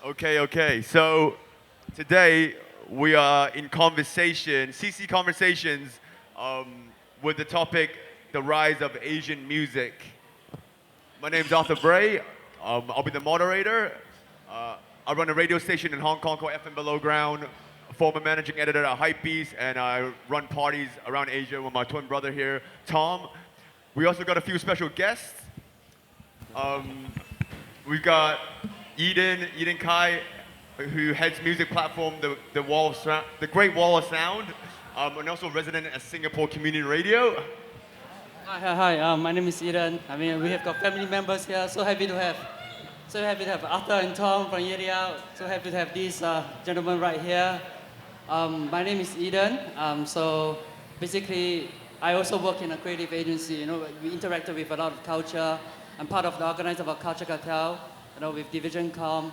Okay. So today we are in conversation, CC conversations, with the topic the rise of Asian music. My name's Arthur Bray. I'll be the moderator. I run a radio station in Hong Kong called FM Below Ground. Former managing editor at Hypebeast, and I run parties around Asia with my twin brother here, Tom. We also got a few special guests. Um, we've got Eden Kai, who heads music platform, the Great Wall of Sound, and also resident at Singapore Community Radio. Hi. My name is Eden. We have got family members here. So happy to have Arthur and Tom from Yeti Out. So happy to have these gentlemen right here. My name is Eden. So basically, I also work in a creative agency. We interacted with a lot of culture. I'm part of the organizer of a culture cartel. With Division Com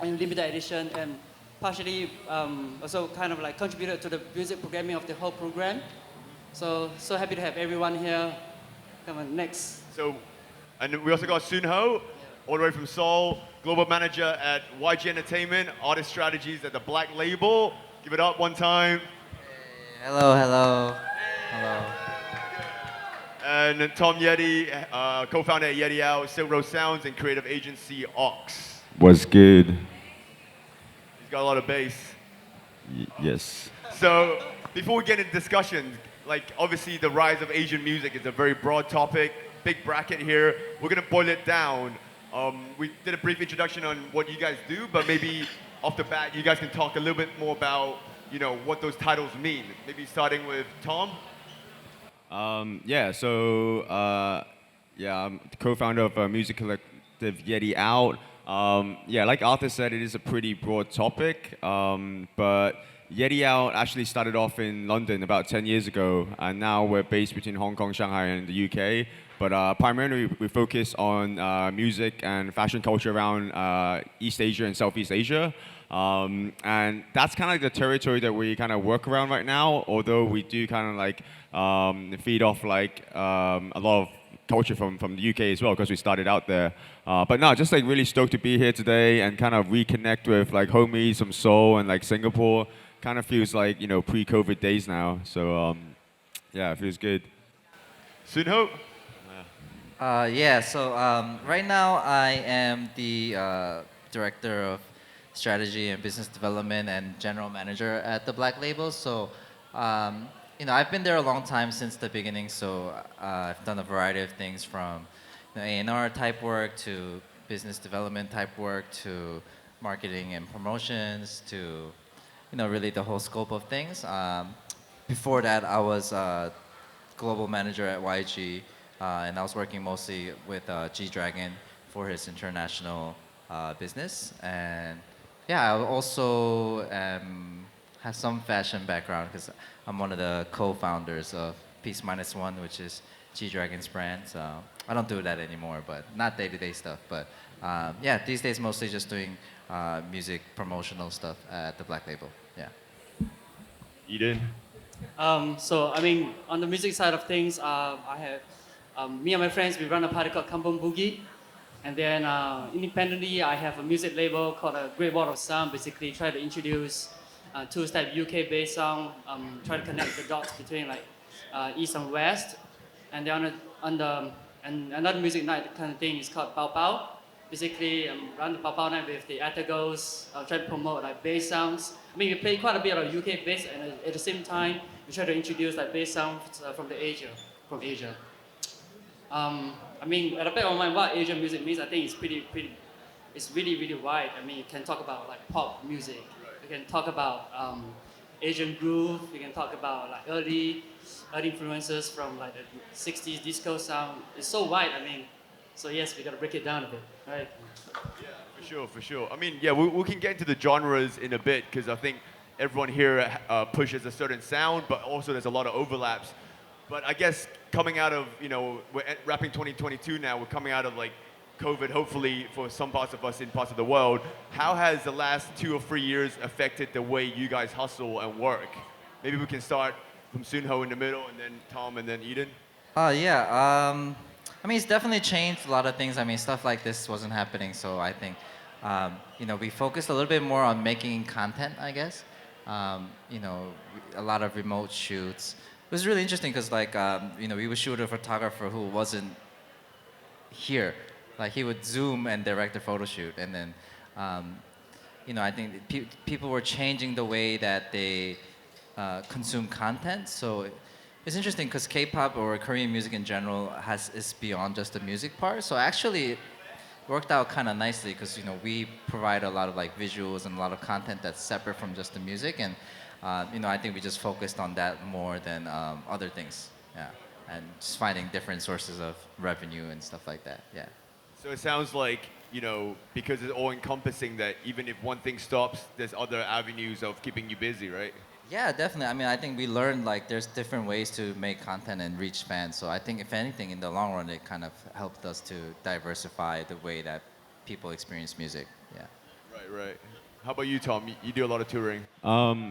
and limited edition, and partially also kind of like contributed to the music programming of the whole program. So happy to have everyone here. Come on, next. And we also got Soonhoi, all the way from Seoul, global manager at YG Entertainment, artist strategies at TheBlackLabel. Give it up one time. Hello. And Tom Yeti, co-founder at Yeti Out, Silk Road Sounds, and creative agency Ox. Was good. He's got a lot of bass. Yes. So before we get into discussion, like obviously the rise of Asian music is a very broad topic, big bracket here. We're gonna boil it down. We did a brief introduction on what you guys do, but maybe off the bat, you guys can talk a little bit more about, what those titles mean. Maybe starting with Tom. I'm the co-founder of music collective Yeti Out. Like Arthur said, it is a pretty broad topic, but Yeti Out actually started off in London about 10 years ago, and now we're based between Hong Kong, Shanghai, and the UK. But primarily, we focus on music and fashion culture around East Asia and Southeast Asia. And that's kind of like the territory that we kind of work around right now, although we do kind of like feed off like a lot of culture from the UK as well, because we started out there. But no, just like really stoked to be here today and kind of reconnect with like homies from Seoul and like Singapore. Kind of feels like, pre-COVID days now. So it feels good. Soonhoi. Right now I am the director of strategy and business development and general manager at TheBlackLabel. So, I've been there a long time since the beginning. So I've done a variety of things from A&R type work to business development type work to marketing and promotions to, really the whole scope of things. Before that, I was global manager at YG, and I was working mostly with G-Dragon for his international business. And I also have some fashion background because I'm one of the co-founders of Piece Minus One, which is G-Dragon's brand. So I don't do that anymore, but not day-to-day stuff. But these days mostly just doing music promotional stuff at TheBlackLabel. Yeah. Eden. On the music side of things, I have me and my friends. We run a party called Kampong Boogie, and then independently, I have a music label called Great Wall of Sound. Basically, try to introduce tools type UK-based sound, try to connect the dots between like East and West, and then and another music night kind of thing is called Bao Bao. Basically, run the Bao Bao night with the Atagos, try to promote like bass sounds. We play quite a bit of UK bass, and at the same time, we try to introduce like bass sounds from Asia. At the back of my mind, what Asian music means, I think it's it's really wide. You can talk about like pop music, you can talk about Asian groove, you can talk about like early influences from like the 60s disco sound. It's so wide, so yes, we gotta break it down a bit, right? Yeah, for sure. We can get into the genres in a bit, because I think everyone here pushes a certain sound, but also there's a lot of overlaps. But I guess coming out of, we're wrapping 2022 now, we're coming out of like COVID, hopefully for some parts of us in parts of the world. How has the last 2 or 3 years affected the way you guys hustle and work? Maybe we can start from Soonhoi in the middle, and then Tom, and then Eden. It's definitely changed a lot of things. Stuff like this wasn't happening, so I think We focused a little bit more on making content, I guess. A lot of remote shoots. It was really interesting because we would shoot a photographer who wasn't here. Like he would zoom and direct a photo shoot, and then, I think people were changing the way that they consume content. So it's interesting because K-pop or Korean music in general is beyond just the music part. So actually, it worked out kind of nicely because we provide a lot of like visuals and a lot of content that's separate from just the music, and I think we just focused on that more than other things. Yeah, and just finding different sources of revenue and stuff like that. Yeah. So it sounds like, because it's all encompassing that even if one thing stops, there's other avenues of keeping you busy, right? Yeah, definitely. I mean, I think we learned like there's different ways to make content and reach fans. So I think if anything, in the long run, it kind of helped us to diversify the way that people experience music. Yeah. Right, right. How about you, Tom? You do a lot of touring.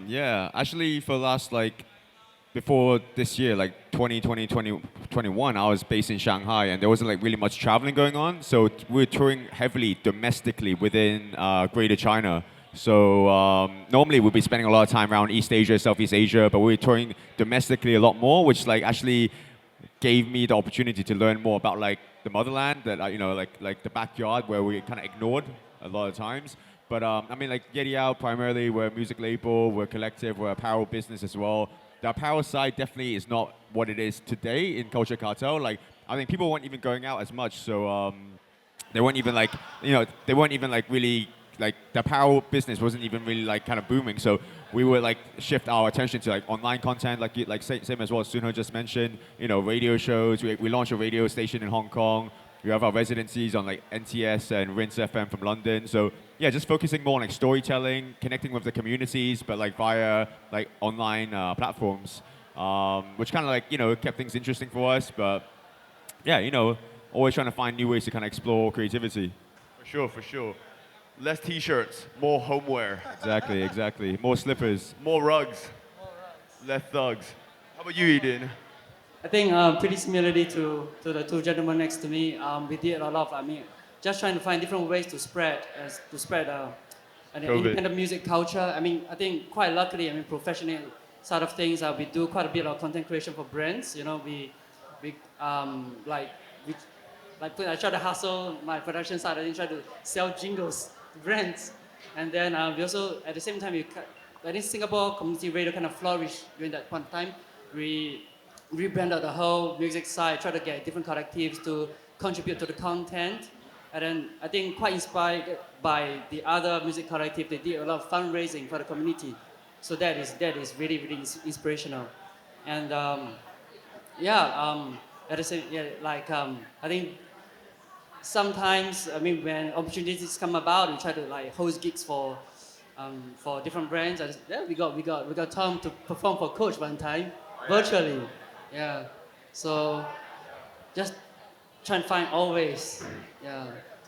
Yeah, actually, for the last before this year, like 2020, 2021, I was based in Shanghai, and there wasn't like really much traveling going on. So we were touring heavily domestically within Greater China. So normally we'd be spending a lot of time around East Asia, Southeast Asia, but we were touring domestically a lot more, which actually gave me the opportunity to learn more about the motherland, that like the backyard where we kind of ignored a lot of times. But Yeti Out primarily, we're a music label, we're a collective, we're apparel business as well. The apparel side definitely is not what it is today in Culture Cartel. I think people weren't even going out as much, so they weren't even they weren't even really the apparel business wasn't even really kind of booming. So we would shift our attention to online content, same as what Soonhoi just mentioned. Radio shows. We launched a radio station in Hong Kong. We have our residencies on NTS and Rinse FM from London. So yeah, just focusing more on storytelling, connecting with the communities, but via online platforms, which kind of kept things interesting for us. But yeah, always trying to find new ways to kind of explore creativity. For sure, for sure. Less t-shirts, more homeware. Exactly, exactly. More slippers. More rugs. Less thugs. How about you, Eden? I think pretty similarly to the two gentlemen next to me, we did a lot of, just trying to find different ways to spread an independent music culture. I think quite luckily, professional side of things, we do quite a bit of content creation for brands. I try to hustle my production side. I try to sell jingles to brands, and then we also at the same time I think Singapore community radio kind of flourished during that point of time. We rebranded the whole music side, try to get different collectives to contribute to the content. And then I think quite inspired by the other music collective, they did a lot of fundraising for the community. So that is really, really inspirational. And at the same, I think sometimes, when opportunities come about, we try to host gigs for different brands. And we got Tom to perform for Coach one time, virtually. Yeah, so just try and find all ways,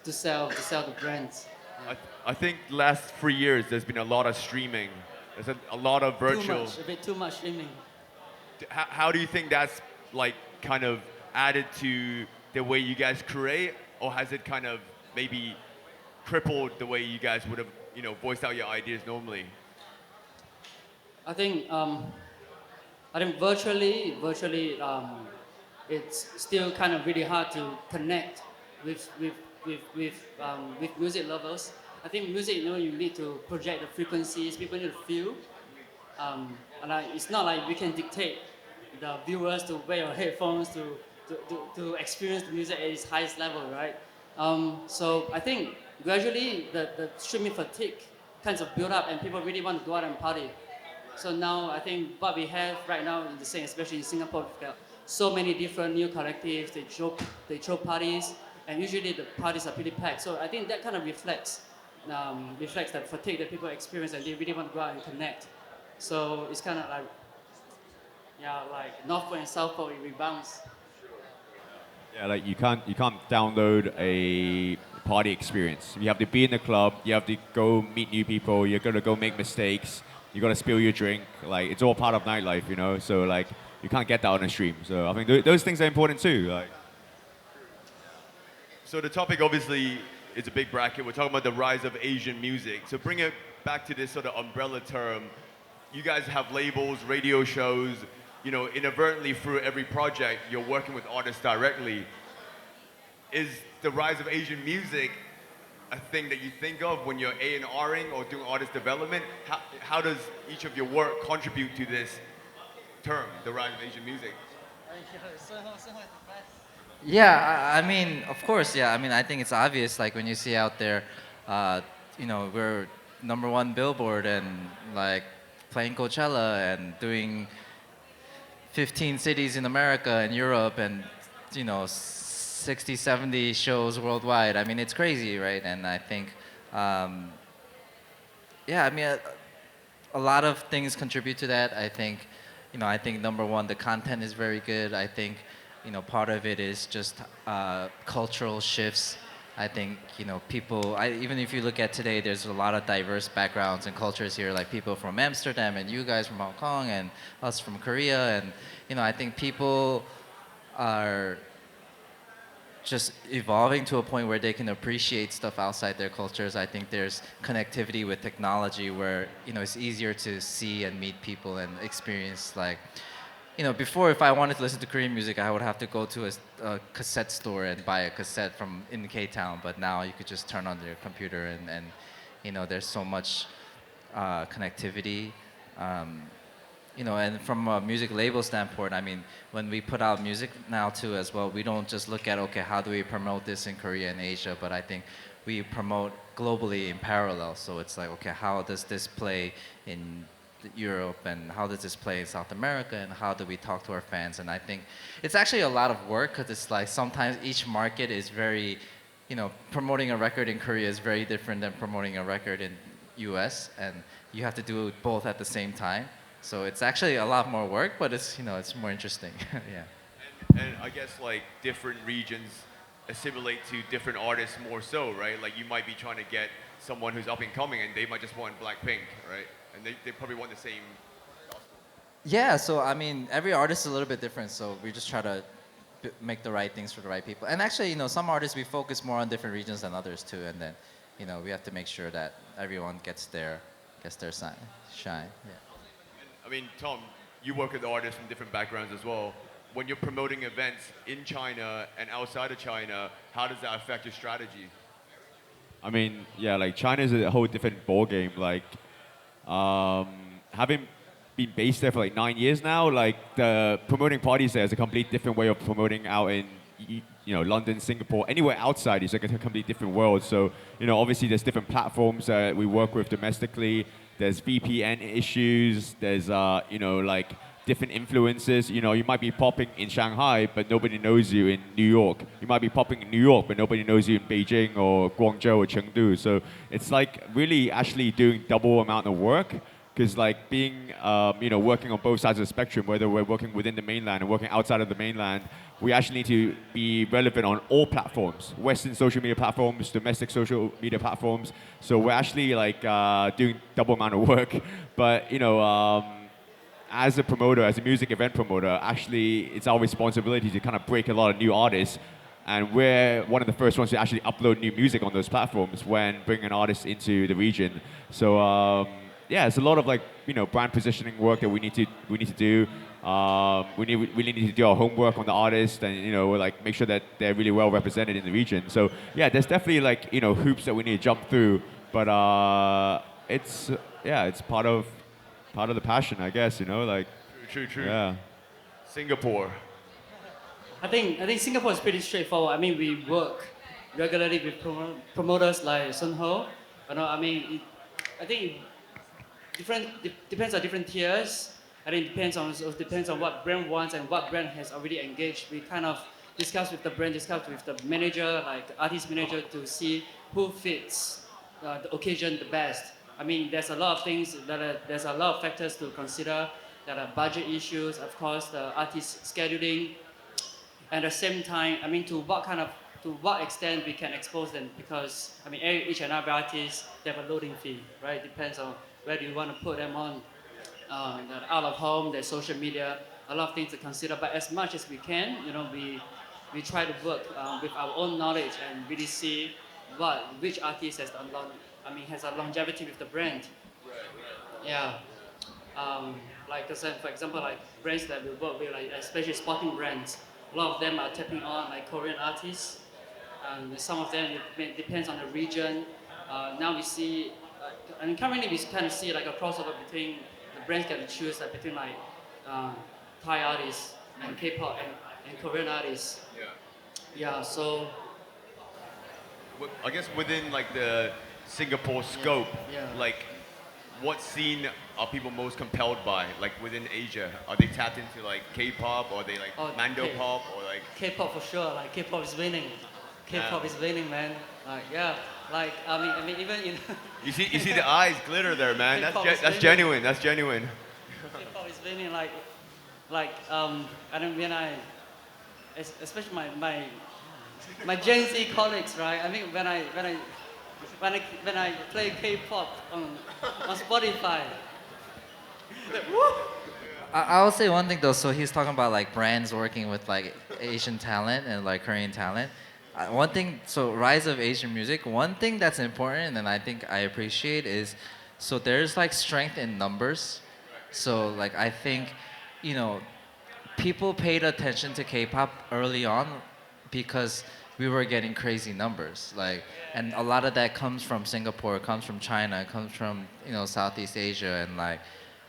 to sell the brands. Yeah. I think the last 3 years there's been a lot of streaming. There's a lot of virtual. A bit too much streaming. How do you think that's kind of added to the way you guys create, or has it kind of maybe crippled the way you guys would have voiced out your ideas normally? I think virtually, it's still kind of really hard to connect with music lovers. I think music, you need to project the frequencies. People need to feel, and it's not like we can dictate the viewers to wear your headphones to experience the music at its highest level, right? So I think gradually the streaming fatigue kinds of build up, and people really want to go out and party. So now I think what we have right now in the scene, especially in Singapore, we've got so many different new collectives. They throw parties, and usually the parties are pretty packed. So I think that kind of reflects that fatigue that people experience, and they really want to go out and connect. So it's kind of like North Pole and South Pole, it rebounds. Yeah, you can't download a party experience. You have to be in the club. You have to go meet new people. You're gonna go make mistakes. You gotta spill your drink. It's all part of nightlife, So you can't get that on a stream. So I think those things are important too. So the topic obviously is a big bracket. We're talking about the rise of Asian music. So bring it back to this sort of umbrella term. You guys have labels, radio shows, you know, inadvertently through every project, you're working with artists directly. Is the rise of Asian music a thing that you think of when you're A&Ring or doing artist development? How does each of your work contribute to this term, the rise of Asian music? Yeah, I mean, of course, yeah. I mean, I think it's obvious. Like when you see out there, uh, we're number one Billboard and like playing Coachella and doing 15 cities in America and Europe and 60, 70 shows worldwide. I mean, it's crazy, right? And I think, um, yeah, I mean, a lot of things contribute to that. I think number one, the content is very good. I think, part of it is just cultural shifts. I think, even if you look at today, there's a lot of diverse backgrounds and cultures here, like people from Amsterdam and you guys from Hong Kong and us from Korea. And, I think people are just evolving to a point where they can appreciate stuff outside their cultures. I think there's connectivity with technology where, it's easier to see and meet people and experience like, before if I wanted to listen to Korean music, I would have to go to a cassette store and buy a cassette from in K-Town. But now you could just turn on your computer and there's so much connectivity. And from a music label standpoint, I mean, when we put out music now too as well, we don't just look at, okay, how do we promote this in Korea and Asia, but I think we promote globally in parallel. So it's like, okay, how does this play in Europe and how does this play in South America and how do we talk to our fans? And I think it's actually a lot of work because it's like sometimes each market is very, promoting a record in Korea is very different than promoting a record in US, and you have to do both at the same time. So it's actually a lot more work, but it's more interesting. Yeah. And I guess like different regions assimilate to different artists more so, right? Like you might be trying to get someone who's up and coming and they might just want Blackpink, right? And they probably want the same. Yeah, so I mean, every artist is a little bit different, so we just try to make the right things for the right people. And actually, some artists we focus more on different regions than others too, and then, we have to make sure that everyone gets their shine. Yeah. I mean, Tom, you work with artists from different backgrounds as well. When you're promoting events in China and outside of China, how does that affect your strategy? I mean, yeah, like China is a whole different ball game. Like, having been based there for like 9 years now, like the promoting parties there is a complete different way of promoting out in, London, Singapore, anywhere outside is like a complete different world. So, obviously there's different platforms that we work with domestically. There's VPN issues. There's, like different influences. You might be popping in Shanghai, but nobody knows you in New York. You might be popping in New York, but nobody knows you in Beijing or Guangzhou or Chengdu. So it's like really actually doing double amount of work. Because like being, working on both sides of the spectrum, whether we're working within the mainland and working outside of the mainland, we actually need to be relevant on all platforms, Western social media platforms, domestic social media platforms. So we're actually like doing double amount of work. But, as a promoter, as a music event promoter, actually it's our responsibility to kind of break a lot of new artists. And we're one of the first ones to actually upload new music on those platforms when bringing an artist into the region. So, yeah, it's a lot of like brand positioning work that we need to do. We really need to do our homework on the artist and like make sure that they're really well represented in the region. So yeah, there's definitely like hoops that we need to jump through, but it's part of the passion, I guess. Like True. yeah. Singapore. I think Singapore is pretty straightforward. I mean, we work regularly with promoters like Soonhoi. I think depends on different tiers. I think it depends on what brand wants and what brand has already engaged. We kind of discuss with the brand, discuss with the manager, like the artist manager, to see who fits the occasion the best. I mean, there's a lot of things there's a lot of factors to consider. There are budget issues, of course, the artist scheduling. At the same time, I mean, to what extent we can expose them, because I mean, each and every artist, they have a loading fee, right? Depends on where do you want to put them on, out of home, their social media, a lot of things to consider. But as much as we can, we try to work with our own knowledge and really see but which artist has has a longevity with the brand. Yeah. Um, like for example, like brands that we work with, like especially sporting brands, a lot of them are tapping on like Korean artists. Some of them depends on the region. Now we see, currently we kind of see like a crossover between the brands that we choose, like between like uh, Thai artists and K-pop and Korean artists. Yeah. So I guess within like the Singapore scope, yeah. like what scene are people most compelled by? Like within Asia, are they tapped into like K-pop or are they like Oh, Mando pop or like? K-pop for sure. Like K-pop is winning. K-pop Yeah. is winning, man. Like yeah. Like I mean even in You see the eyes glitter there, man. K-pop is That's winning. genuine. That's genuine. K-pop is winning. I don't when I especially my Gen Z colleagues, right? I mean when I play K-pop on Spotify. I'll say one thing though. So he's talking about like brands working with like Asian talent and like Korean talent. One thing, so rise of Asian music. One thing that's important and I think I appreciate is, so there's like strength in numbers. So like I think, you know, people paid attention to K-pop early on because we were getting crazy numbers. Like, and a lot of that comes from Singapore, comes from China, comes from Southeast Asia, and like,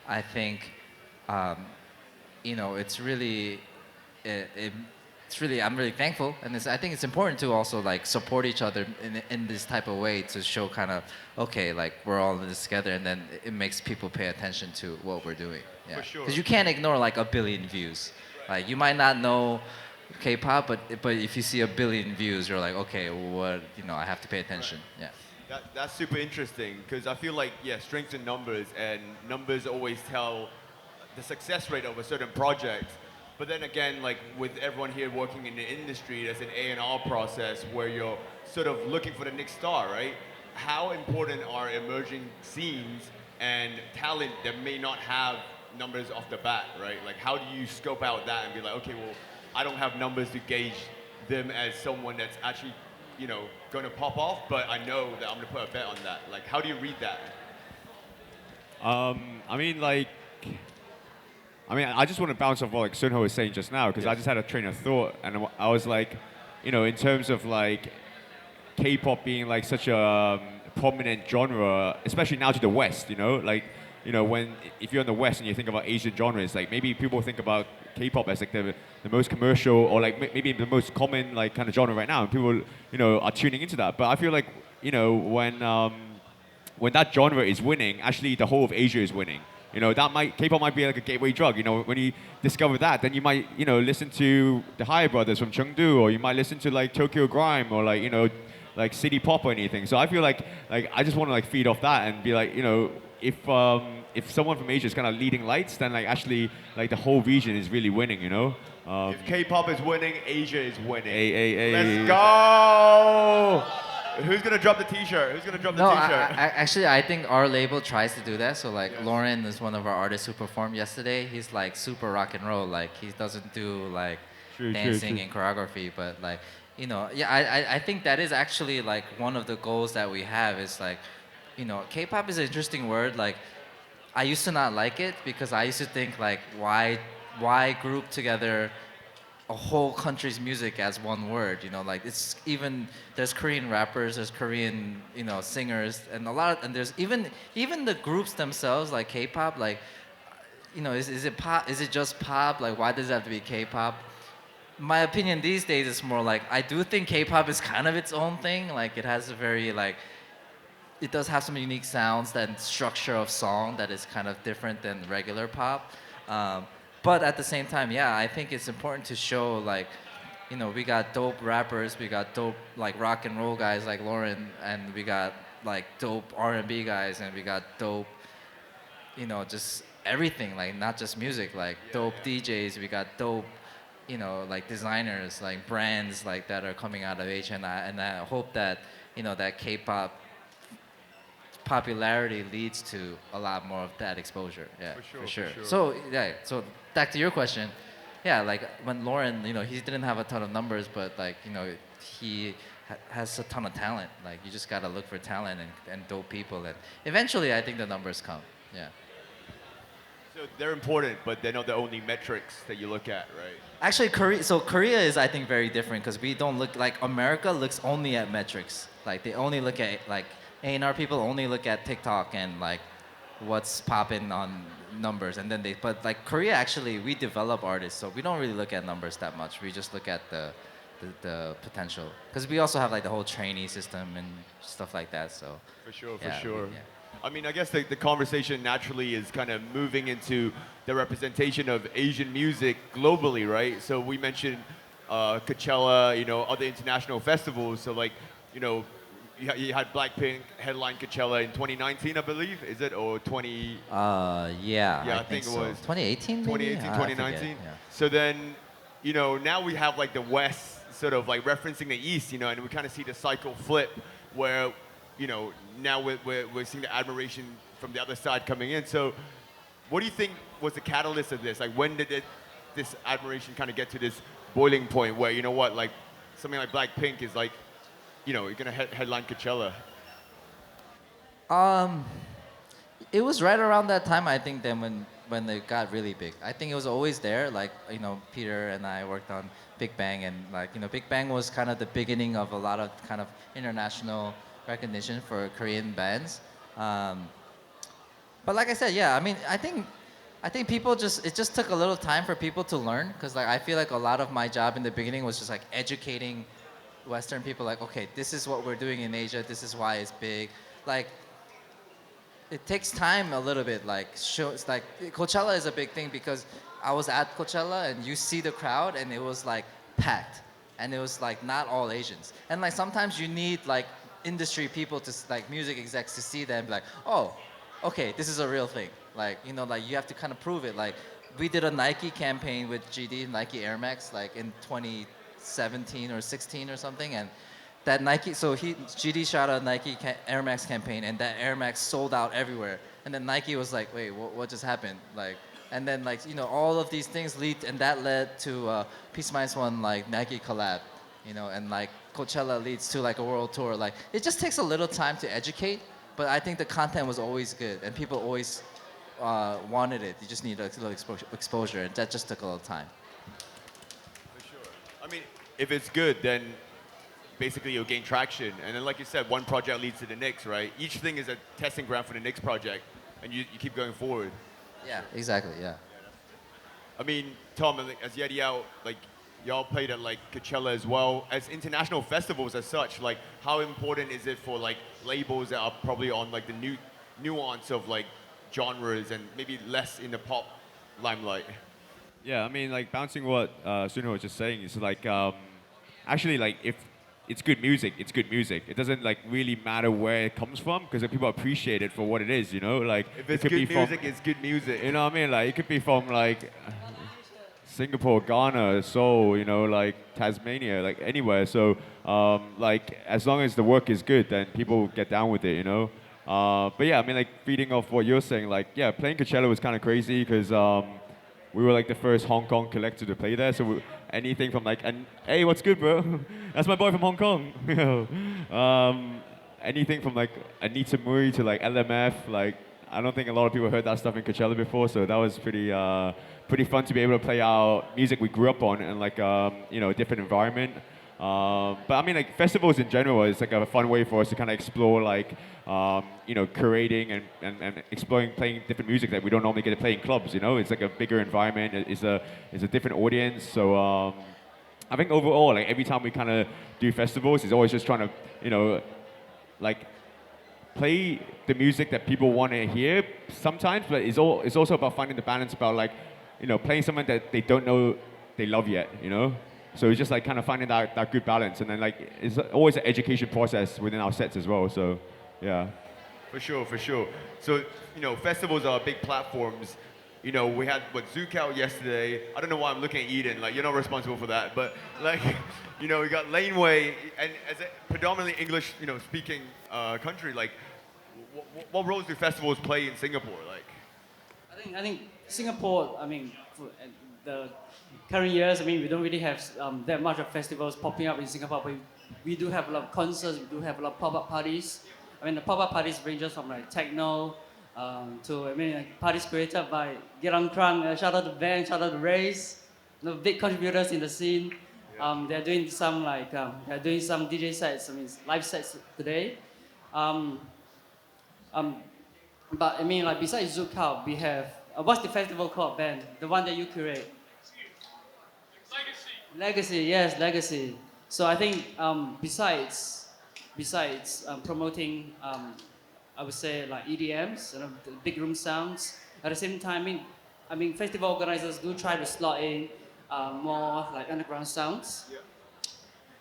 I think, um, it's really, it, it's really, I'm really thankful, and I think it's important to also like support each other in this type of way to show kind of, okay, like we're all in this together, and then it makes people pay attention to what we're doing. Yeah. For sure. Because you can't ignore like a billion views. Like you might not know K-pop, but if you see a billion views, you're like, okay, what, I have to pay attention. Yeah. That's super interesting because I feel like strength in numbers and numbers always tell the success rate of a certain project. But then again, like with everyone here working in the industry, there's an A&R process where you're sort of looking for the next star, right? How important are emerging scenes and talent that may not have numbers off the bat, right? Like how do you scope out that and be like, okay, well, I don't have numbers to gauge them as someone that's actually, going to pop off, but I know that I'm going to put a bet on that. Like, how do you read that? I mean, like, I just want to bounce off what like Soonhoi was saying just now because I just had a train of thought, and I was like, in terms of like K-pop being like such a prominent genre, especially now to the West, like, when if you're in the West and you think about Asian genres, like maybe people think about K-pop as like the most commercial or like maybe the most common like kind of genre right now, and people are tuning into that. But I feel like when that genre is winning, actually the whole of Asia is winning. K-pop might be like a gateway drug. When you discover that, then you might, listen to the Hype Brothers from Chengdu, or you might listen to like Tokyo Grime, or like, like city pop or anything. So I feel like I just want to like feed off that and be like, if someone from Asia is kind of leading lights, then like actually like the whole region is really winning. If K-pop is winning, Asia is winning. Hey. Let's go! Who's gonna drop the T-shirt? Who's gonna drop the No, T-shirt? actually, I think our label tries to do that. So like Yes. Lauren is one of our artists who performed yesterday. He's like super rock and roll. Like he doesn't do like True, dancing true. and choreography, but like I think that is actually like one of the goals that we have is like, K-pop is an interesting word. Like I used to not like it because I used to think like why group together a whole country's music as one word, like it's even there's Korean rappers, there's Korean, singers, and and there's even the groups themselves like K-pop, like, is it pop? Is it just pop? Like, why does it have to be K-pop? My opinion these days is more like I do think K-pop is kind of its own thing. Like, it has a very like it does have some unique sounds and structure of song that is kind of different than regular pop. But at the same time, yeah, I think it's important to show like, we got dope rappers, we got dope like rock and roll guys like Lauren, and we got like dope R&B guys, and we got dope, just everything, like not just music, like dope DJs, we got dope, like designers, like brands like that are coming out of Asia, and I hope that, that K-pop popularity leads to a lot more of that exposure. Yeah, For sure. So yeah, so back to your question. Yeah, like when Lauren, he didn't have a ton of numbers, but like, he has a ton of talent. Like you just gotta look for talent and dope people, and eventually I think the numbers come. Yeah. So they're important, but they're not the only metrics that you look at, right? Actually, Korea is, I think, very different because we don't look like America looks only at metrics. Like they only look at like A&R people only look at TikTok and like what's popping on numbers, and then but like Korea actually we develop artists, so we don't really look at numbers that much. We just look at the potential because we also have like the whole trainee system and stuff like that. So For sure, for yeah, sure. yeah. I mean, I guess the conversation naturally is kind of moving into the representation of Asian music globally, right? So we mentioned Coachella, other international festivals. So like, you know, you had Blackpink headline Coachella in 2019, I believe. Is it or 20? Yeah, Yeah, I think it so. was 2018, maybe? 2018, I forget, 2019. yeah. So then, now we have like the West sort of like referencing the East, and we kind of see the cycle flip where, now we're seeing the admiration from the other side coming in. So what do you think was the catalyst of this? Like when did this admiration kind of get to this boiling point where, like something like Blackpink is like, you're going to headline Coachella? Um, it was right around that time I think then when they got really big. I think it was always there. Like Peter and I worked on Big Bang, and like Big Bang was kind of the beginning of a lot of kind of international recognition for Korean bands. But like I said, yeah, I mean, I think people it just took a little time for people to learn because like I feel like a lot of my job in the beginning was just like educating Western people, like, okay, this is what we're doing in Asia, this is why it's big. Like, it takes time a little bit. Like, it's like Coachella is a big thing because I was at Coachella and you see the crowd and it was like packed, and it was like not all Asians. And like sometimes you need like industry people to like music execs to see them, be like, oh, okay, this is a real thing. Like like you have to kind of prove it. Like we did a Nike campaign with GD, Nike Air Max, like in 2017 or 16 or something, and that Nike, so GD shot a Nike Air Max campaign, and that Air Max sold out everywhere. And then Nike was like, wait, what just happened? Like, and then like all of these things lead, and that led to Peace Minds One like Nike collab, and like Coachella leads to like a world tour. Like it just takes a little time to educate, but I think the content was always good, and people always wanted it. You just need a little exposure, and that just took a little time. For sure. I mean, if it's good, then basically you'll gain traction. And then like you said, one project leads to the next, right? Each thing is a testing ground for the next project, and you keep going forward. Yeah, exactly, yeah. I mean, Tom, as Yeti out, like, y'all played at like Coachella as well. As international festivals as such, like, how important is it for like labels that are probably on like the nuance of like genres and maybe less in the pop limelight? Yeah, I mean, like bouncing what Soonhoi was just saying is like, actually, like if it's good music, it's good music. It doesn't like really matter where it comes from because people appreciate it for what it is, Like If it's it could good be music, from, it's good music. you know what I mean? Like it could be from like Singapore, Ghana, Seoul, like Tasmania, like anywhere. So like as long as the work is good, then people get down with it. But yeah, I mean, like feeding off what you're saying, like yeah, playing Coachella was kind of crazy because we were like the first Hong Kong collective to play there. So anything from like, and hey, what's good, bro? That's my boy from Hong Kong. Anything from like Anita Mui to like LMF, like I don't think a lot of people heard that stuff in Coachella before. So that was pretty fun to be able to play our music we grew up on in like a different environment. But I mean, like festivals in general is like a fun way for us to kind of explore like curating and exploring playing different music that we don't normally get to play in clubs. It's like a bigger environment. It's a different audience. So I think overall, like every time we kind of do festivals, it's always just trying to like play the music that people want to hear sometimes, but it's also about finding the balance about like playing something that they don't know they love yet. So it's just like kind of finding that good balance, and then like it's always an education process within our sets as well. So yeah. For sure, for sure. So, festivals are big platforms. We had Zouk yesterday. I don't know why I'm looking at Eden. Like, you're not responsible for that. But like, we got Laneway, and as a predominantly English, speaking country, like, what roles do festivals play in Singapore? Like, I think Singapore. I mean, for the current years, I mean, we don't really have that much of festivals popping up in Singapore. But we do have a lot of concerts, we do have a lot of pop-up parties. I mean, the pop-up parties ranges from like techno to, I mean, like, parties created by Get On Crunk. Shout out to Ben, shout out to Race, big contributors in the scene. They're doing some they're doing some DJ sets, I mean, live sets today. Um, um, but I mean, like besides Zouk Out, we have what's the festival called, Ben? The one that you curate? Legacy, yes, Legacy. So I think besides promoting, I would say like EDMs, the big room sounds. At the same time, I mean, festival organizers do try to slot in more like underground sounds.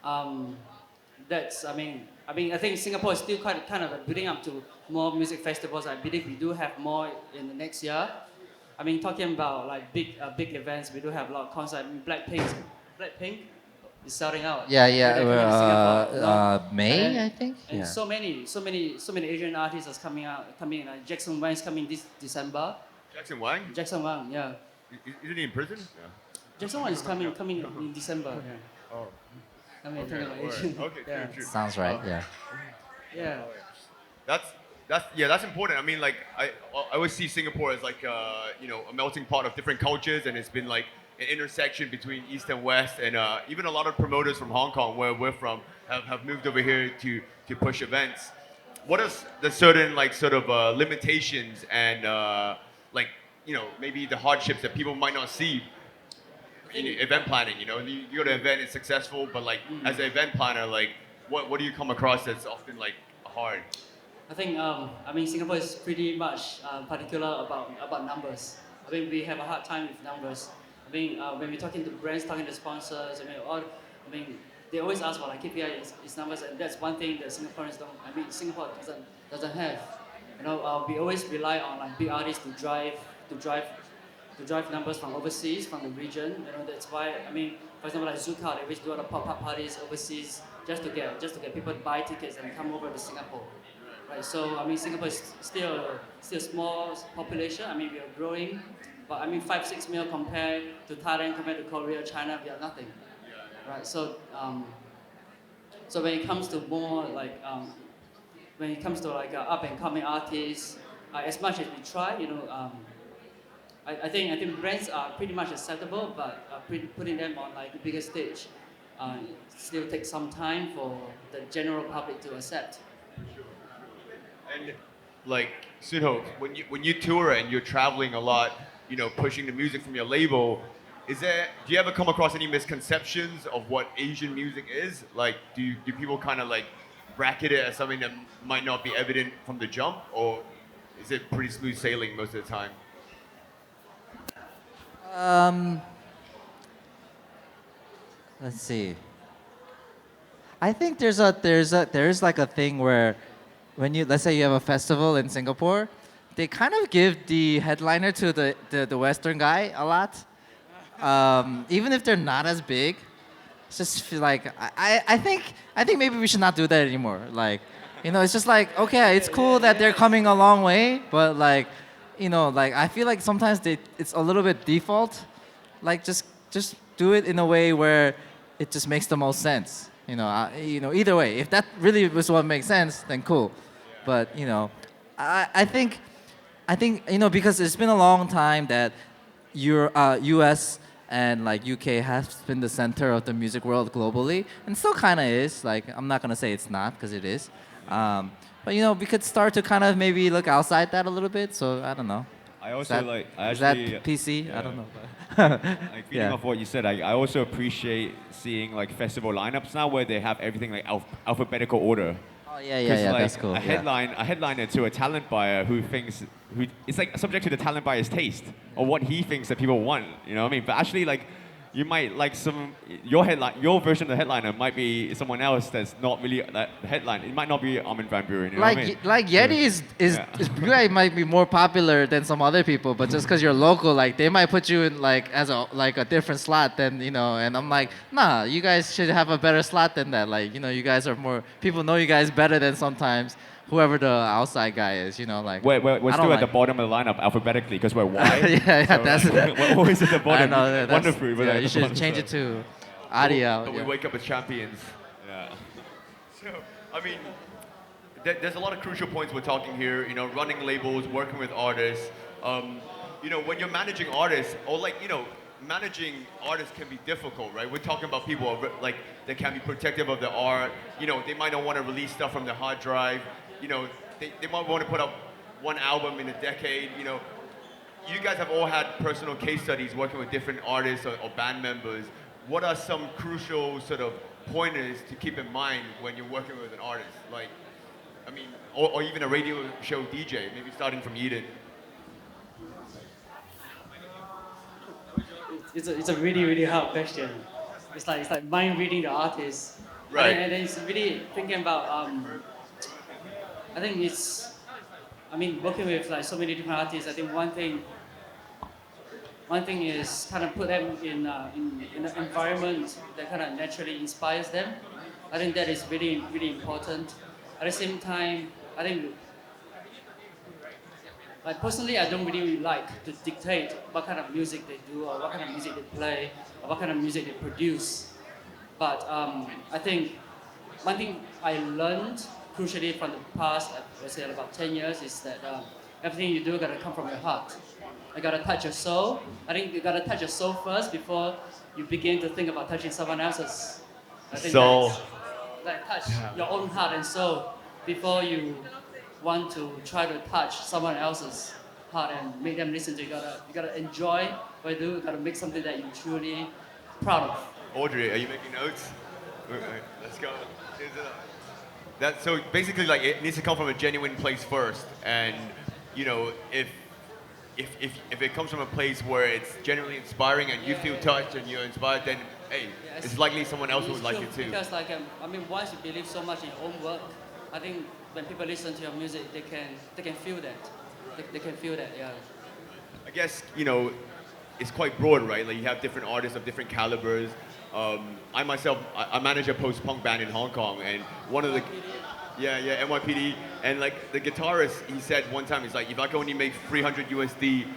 Um, that's I think Singapore is still quite kind of building up to more music festivals. I believe we do have more in the next year. I mean, talking about like big events, we do have a lot of concerts. I mean, Blackpink is selling out. Yeah, They're coming to Singapore, you know? May, And- I think. And Yeah. so many Asian artists are coming. Like Jackson Wang is coming this December. Jackson Wang? Jackson Wang, yeah. Isn't he in prison? Yeah. Jackson Wang is coming in December. Yeah. Oh. I mean, talking about word. Asian. Okay, yeah. true. Sounds right. Yeah. Yeah. That's important. I mean, like I always see Singapore as like a melting pot of different cultures, and it's been like an intersection between East and West, and even a lot of promoters from Hong Kong, where we're from, have moved over here to push events. What are the certain like sort of limitations and like maybe the hardships that people might not see in event planning? You go to an event, it's successful, but like as an event planner, like what do you come across that's often like hard? I think Singapore is pretty much particular about numbers. I mean we have a hard time with numbers. I mean when we're talking to brands, talking to sponsors, they always ask for like KPI is numbers, and that's one thing that Singaporeans don't. I mean Singapore doesn't have. We always rely on like big artists to drive numbers from overseas, from the region. That's why for example like Zouk Out, they always do a lot of pop-up parties overseas just to get people to buy tickets and come over to Singapore. Right, so Singapore is still a small population. We are growing, but 5-6 million compared to Thailand, compared to Korea, China, we are nothing. Right, so when it comes to more like up and coming artists, as much as we try, I think brands are pretty much acceptable, but putting them on like the bigger stage still takes some time for the general public to accept. And like Soonhoi, when you tour and you're traveling a lot, pushing the music from your label, do you ever come across any misconceptions of what Asian music is? Like, do people kind of like bracket it as something that might not be evident from the jump, or is it pretty smooth sailing most of the time? Let's see. I think there's like a thing where when let's say you have a festival in Singapore, they kind of give the headliner to the Western guy a lot, even if they're not as big. It's just feel like I think maybe we should not do that anymore. Like, it's just like, okay, it's cool that they're coming a long way, but like, like I feel like sometimes it's a little bit default. Like just do it in a way where it just makes the most sense. Either way, if that really was what makes sense, then cool. But I think because it's been a long time that U.S. and like UK has been the center of the music world globally, and still kind of is. Like, I'm not gonna say it's not, because it is. But we could start to kind of maybe look outside that a little bit. So I don't know. I also Is that PC? yeah. I don't know. Like feeding off what you said, I also appreciate seeing like festival lineups now where they have everything like alphabetical order. Oh yeah, Like, that's cool. A headliner to a talent buyer who it's like subject to the talent buyer's taste or what he thinks that people want. You know what I mean? But actually, like, you might like your version of the headliner might be someone else that's not really that headline. It might not be Armin van Buuren. You know what I mean? Like Yeti is you guys might be more popular than some other people, but just because you're local, like they might put you in like as a different slot than And I'm like, nah, you guys should have a better slot than that. Like you guys are more, people know you guys better than sometimes whoever the outside guy is. Like We're still at the bottom of the lineup alphabetically because we're white. That's we're always at the bottom. I know, Wonder Fruit. you should change it to Adia. But we wake up as champions. Yeah. I mean, there's a lot of crucial points we're talking here. You know, running labels, working with artists. You know, when you're managing artists, or like, you know, managing artists can be difficult, right? We're talking about people like that can be protective of their art. You know, they might not want to release stuff from their hard drive. You know, they might want to put up one album in a decade. You know, you guys have all had personal case studies working with different artists or band members. What are some crucial sort of pointers to keep in mind when you're working with an artist? Like, I mean, or even a radio show DJ, maybe starting from Eden. It's a really really hard question. It's like mind reading the artist. Right. And then it's really thinking about. I think I mean, working with like so many different artists. I think one thing is kind of put them in an environment that kind of naturally inspires them. I think that is really really important. At the same time, I think, like personally, I don't really like to dictate what kind of music they do or what kind of music they play or what kind of music they produce. But I think one thing I learned crucially from the past, let's say about 10 years, is that everything you do gotta come from your heart. You gotta touch your soul. I think you gotta touch your soul first before you begin to think about touching someone else's. I think Soul. like touch your own heart and soul before you want to try to touch someone else's heart and make them listen to you. You gotta enjoy what you do. You gotta make something that you're truly proud of. Audrey, are you making notes? Okay, let's go. That so basically like it needs to come from a genuine place first, and you know if it comes from a place where it's genuinely inspiring and you feel touched and you're inspired, then hey, Yes. it's likely someone else It's would like true, it too. Because like I mean, once you believe so much in your own work, I think when people listen to your music, they can feel that. They can feel that, yeah. I guess you know it's quite broad, right? Like you have different artists of different calibers. I myself, I manage a post-punk band in Hong Kong, and one of the yeah NYPD, and like the guitarist, he said one time, he's like, if I can only make 300 USD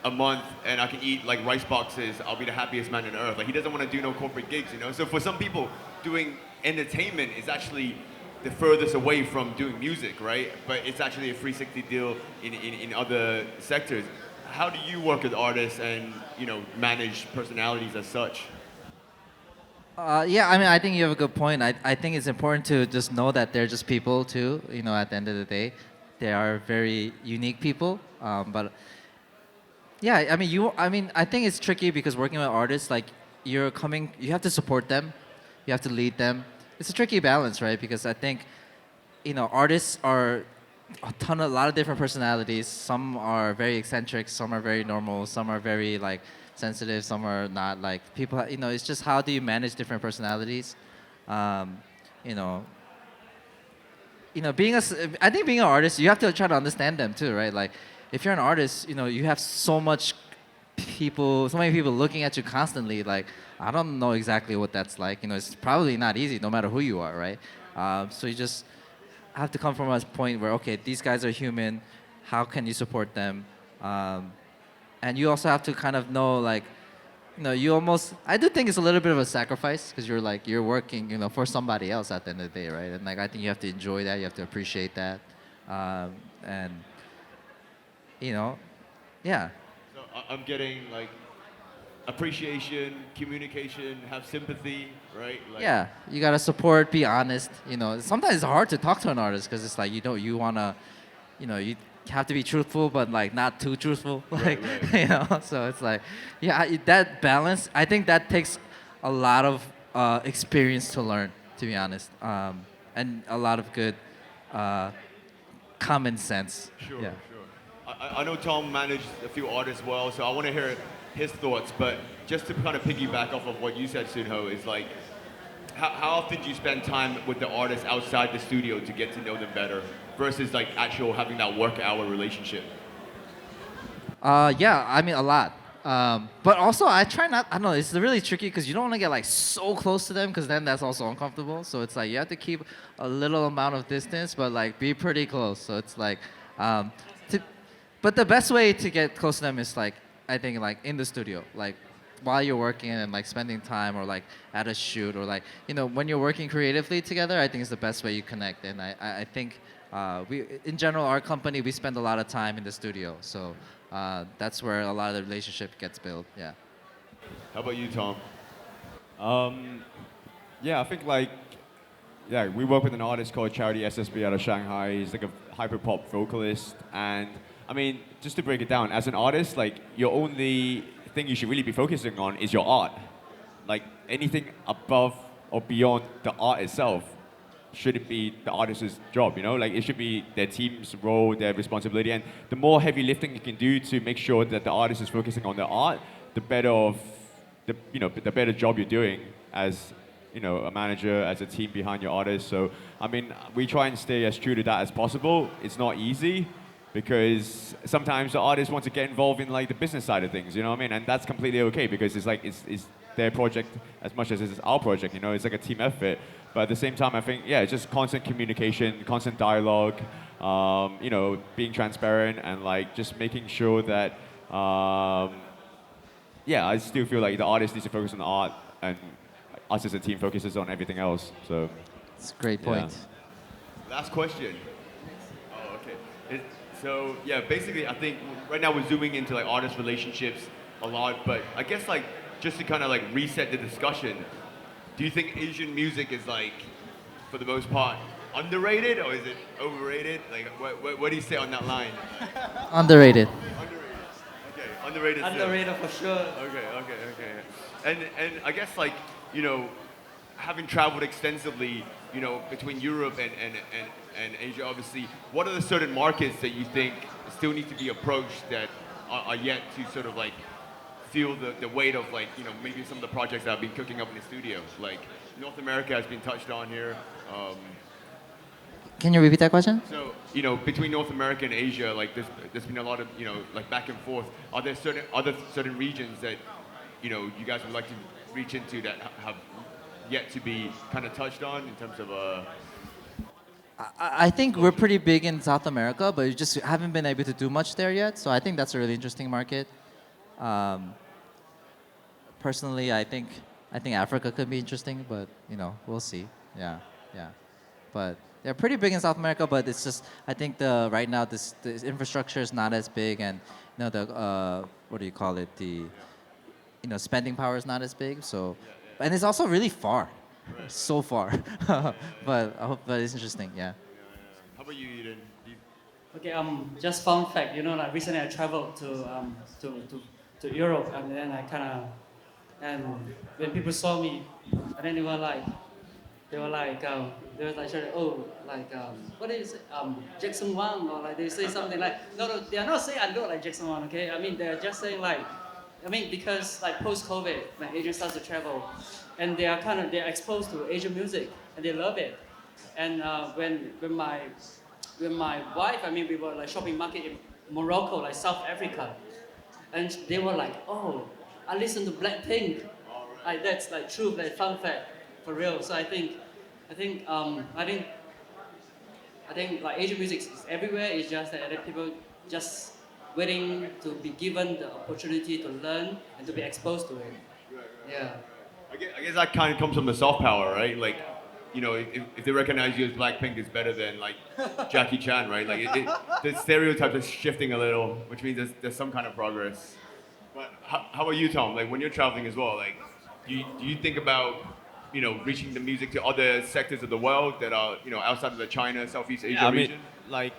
a month and I can eat like rice boxes, I'll be the happiest man on earth. Like he doesn't want to do no corporate gigs, you know. So for some people, doing entertainment is actually the furthest away from doing music, right? But it's actually a 360 deal in other sectors. How do you work with artists and you know manage personalities as such? Yeah, I mean, I think you have a good point. I think it's important to just know that they're just people too. You know, at the end of the day, they are very unique people. But yeah, I mean, I think it's tricky because working with artists, like you have to support them, you have to lead them. It's a tricky balance, right? Because I think, you know, artists are a lot of different personalities. Some are very eccentric, some are very normal, some are very like sensitive, some are not. Like people, you know, it's just how do you manage different personalities? You know, I think being an artist, you have to try to understand them too, right? Like, if you're an artist, you know, you have so many people looking at you constantly. Like, I don't know exactly what that's like. You know, it's probably not easy, no matter who you are, right? So you just have to come from a point where, okay, these guys are human. How can you support them? And you also have to kind of know, like, you know, I do think it's a little bit of a sacrifice because you're working, you know, for somebody else at the end of the day, right? And like, I think you have to enjoy that, you have to appreciate that, and you know, yeah. So I'm getting like appreciation, communication, have sympathy, right? Like, Yeah, you gotta support, be honest. You know, sometimes it's hard to talk to an artist because it's like you wanna, you know, you have to be truthful, but like not too truthful. Like, right. you know, so it's like, yeah, that balance. I think that takes a lot of experience to learn, to be honest, and a lot of good common sense. Sure, Yeah. sure. I know Tom managed a few artists well, so I want to hear his thoughts. But just to kind of piggyback off of what you said, Soonhoi, is like, how often do you spend time with the artists outside the studio to get to know them better versus like actual having that work hour relationship? Yeah, I mean a lot. But also I try not. I don't know. It's really tricky because you don't want to get like so close to them because then that's also uncomfortable. So it's like you have to keep a little amount of distance, but like be pretty close. So it's like, but the best way to get close to them is like I think like in the studio. Like while you're working and like spending time or like at a shoot or like when you're working creatively together, I think it's the best way you connect. And I think we in general our company we spend a lot of time in the studio, so that's where a lot of the relationship gets built. Yeah. How about you, Tom? Yeah, I think like yeah, we work with an artist called Charity SSB out of Shanghai. He's like a hyper pop vocalist, and I mean, just to break it down, as an artist, like your only thing you should really be focusing on is your art. Like anything above or beyond the art itself shouldn't be the artist's job. Like it should be their team's role, their responsibility, and the more heavy lifting you can do to make sure that the artist is focusing on their art, the better of the better job you're doing as a manager, as a team behind your artist. So, I mean, we try and stay as true to that as possible. It's not easy because sometimes the artists want to get involved in like the business side of things, you know what I mean? And that's completely okay because it's like it's their project as much as it's our project, It's like a team effort. But at the same time, I think, yeah, it's just constant communication, constant dialogue, being transparent and like just making sure that, yeah, I still feel like the artist needs to focus on the art and us as a team focuses on everything else. So It's a great yeah. point. Last question. Oh, okay. So yeah, basically, I think right now we're zooming into like artist relationships a lot, but I guess like just to kind of like reset the discussion, do you think Asian music is like, for the most part, underrated or is it overrated? Like, what do you say on that line? Underrated. Underrated. Okay, underrated. Still. Underrated for sure. Okay. And I guess like, having traveled extensively, between Europe and Asia, obviously, what are the certain markets that you think still need to be approached that are yet to sort of like feel the weight of like, maybe some of the projects that have been cooking up in the studio? Like North America has been touched on here. Can you repeat that question? So, between North America and Asia, like there's been a lot of, like back and forth. Are there certain regions that, you guys would like to reach into that have yet to be kind of touched on in terms of I think we're pretty big in South America, but we just haven't been able to do much there yet. So I think that's a really interesting market. Personally, I think Africa could be interesting, but we'll see. Yeah. But they're pretty big in South America, but it's just I think right now the infrastructure is not as big, and the what do you call it, the spending power is not as big. So, and it's also really far, so far. But it's interesting. Yeah. How about you, Eden? Okay, just fun fact, like recently I traveled to Europe, and then and when people saw me, and then they were like, oh, like, what is it, Jackson Wang, or like they say something like, no, they are not saying I look like Jackson Wang, okay? I mean, they're just saying like, because like post-COVID, when Asians start to travel, and they're exposed to Asian music, and they love it. And when my wife, we were like shopping market in Morocco, like South Africa, and they were like, oh, I listen to Blackpink. Like that's like true, like fun fact, for real. So I think like Asian music is everywhere. It's just that people just waiting to be given the opportunity to learn and to be exposed to it. Yeah. I guess that kind of comes from the soft power, right? Like, if they recognize you as Blackpink, it's better than like Jackie Chan, right? Like the stereotypes are shifting a little, which means there's some kind of progress. But how about you, Tom? Like when you're traveling as well, like do you think about reaching the music to other sectors of the world that are outside of the China, Southeast Asia Yeah, I mean, region? like,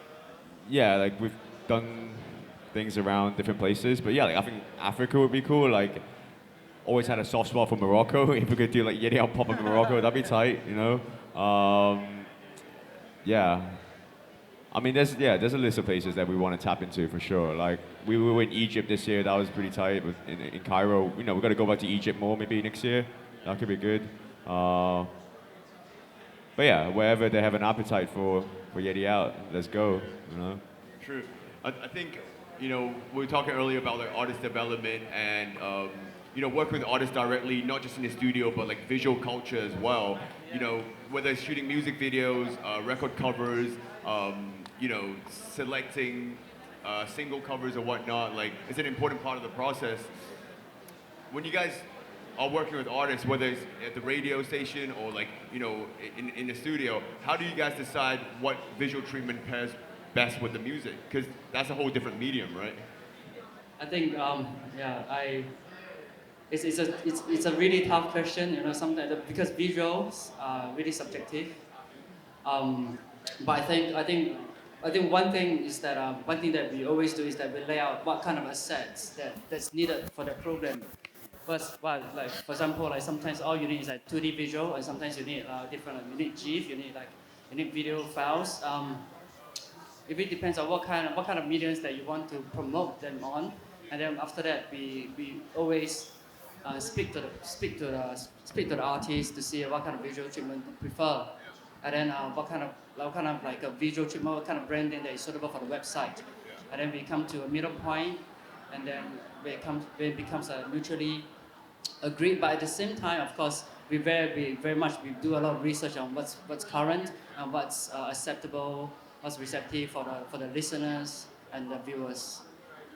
yeah, like we've done things around different places, but yeah, like I think Africa would be cool. Like, always had a soft spot for Morocco. If we could do like Yeti out pop up in Morocco, that'd be tight, Yeah, I mean, there's a list of places that we want to tap into for sure. Like we were in Egypt this year, that was pretty tight. In Cairo, we got to go back to Egypt more maybe next year. That could be good. But yeah, wherever they have an appetite for Yeti out, let's go. True. I think, we were talking earlier about like artist development and, working with artists directly, not just in the studio, but like visual culture as well. Whether it's shooting music videos, record covers, selecting single covers or whatnot, like it's an important part of the process. when you guys are working with artists, whether it's at the radio station or like in the studio, how do you guys decide what visual treatment pairs best with the music? Because that's a whole different medium, right? I think it's a really tough question, sometimes because visuals are really subjective. Um, but I think one thing that we always do is that we lay out what kind of assets that's needed for the program. First, well, like for example, like sometimes all you need is like 2D visual, and sometimes you need different. You need GIF, you need video files. It really depends on what kind of mediums that you want to promote them on, and then after that we always speak to the artist to see what kind of visual treatment they prefer, and then what kind of like a visual treatment, what kind of branding that is suitable for the website, and then we come to a middle point, and then it becomes a mutually agreed. But at the same time, of course, we do a lot of research on what's current and what's acceptable, what's receptive for the listeners and the viewers.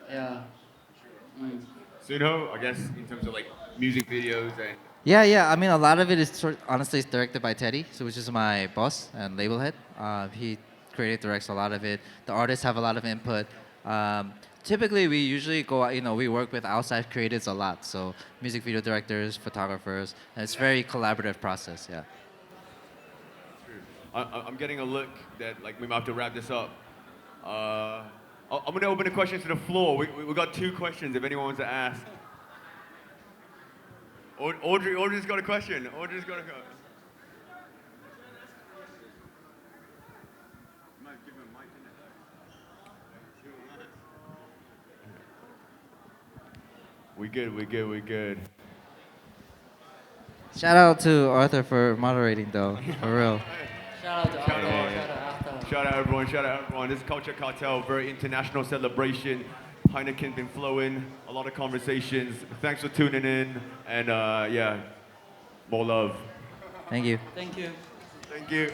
Yeah. Mm. Soonhoi, I guess in terms of like music videos and Yeah. I mean, a lot of it is honestly is directed by Teddy, so which is my boss and label head. He creative directs a lot of it. The artists have a lot of input. Typically, we usually go out, we work with outside creatives a lot. So music video directors, photographers, and it's a very collaborative process. Yeah. I'm getting a look that like we might have to wrap this up. I'm going to open the questions to the floor. We got 2 questions if anyone wants to ask. Audrey's got a question. Audrey's got a question. We good. Shout out to Arthur for moderating, though, for real. Shout out to Arthur. Shout out everyone. This is Culture Cartel, very international celebration. Heineken's been flowing, a lot of conversations. Thanks for tuning in, and more love. Thank you. Thank you. Thank you.